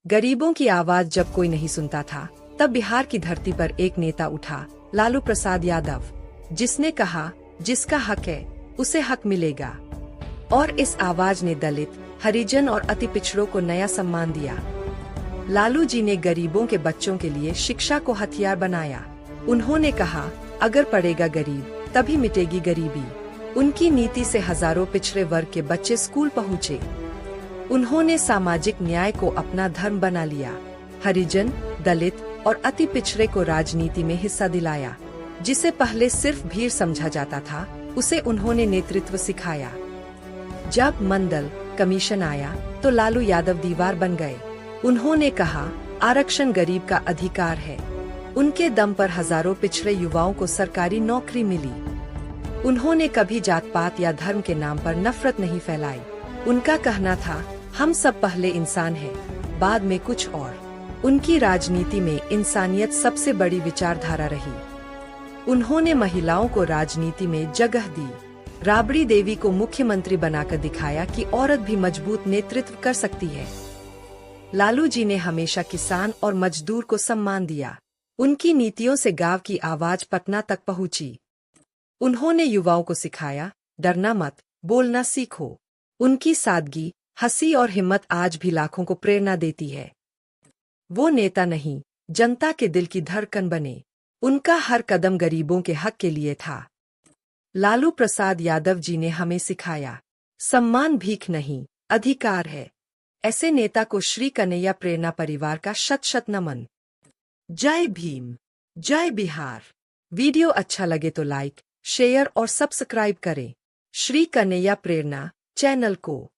गरीबों की आवाज जब कोई नहीं सुनता था, तब बिहार की धरती पर एक नेता उठा, लालू प्रसाद यादव, जिसने कहा, जिसका हक है उसे हक मिलेगा। और इस आवाज ने दलित, हरिजन और अति पिछड़ों को नया सम्मान दिया। लालू जी ने गरीबों के बच्चों के लिए शिक्षा को हथियार बनाया। उन्होंने कहा, अगर पढ़ेगा गरीब तभी मिटेगी गरीबी। उनकी नीति से हजारों पिछड़े वर्ग के बच्चे स्कूल पहुँचे। उन्होंने सामाजिक न्याय को अपना धर्म बना लिया। हरिजन, दलित और अति पिछड़े को राजनीति में हिस्सा दिलाया। जिसे पहले सिर्फ भीड़ समझा जाता था, उसे उन्होंने नेतृत्व सिखाया। जब मंडल कमीशन आया तो लालू यादव दीवार बन गए। उन्होंने कहा, आरक्षण गरीब का अधिकार है। उनके दम पर हजारों पिछड़े युवाओं को सरकारी नौकरी मिली। उन्होंने कभी जात पात या धर्म के नाम पर नफरत नहीं फैलाई। उनका कहना था, हम सब पहले इंसान हैं, बाद में कुछ और। उनकी राजनीति में इंसानियत सबसे बड़ी विचारधारा रही। उन्होंने महिलाओं को राजनीति में जगह दी। राबड़ी देवी को मुख्यमंत्री बनाकर दिखाया कि औरत भी मजबूत नेतृत्व कर सकती है। लालू जी ने हमेशा किसान और मजदूर को सम्मान दिया। उनकी नीतियों से गांव की आवाज पटना तक पहुंची। उन्होंने युवाओं को सिखाया, डरना मत, बोलना सीखो। उनकी सादगी, हंसी और हिम्मत आज भी लाखों को प्रेरणा देती है। वो नेता नहीं, जनता के दिल की धड़कन बने। उनका हर कदम गरीबों के हक के लिए था। लालू प्रसाद यादव जी ने हमें सिखाया, सम्मान भीख नहीं, अधिकार है। ऐसे नेता को श्री कन्हैया प्रेरणा परिवार का शत शत नमन। जय भीम, जय बिहार। वीडियो अच्छा लगे तो लाइक, शेयर और सब्सक्राइब करें। श्री कन्हैया प्रेरणा चैनल को।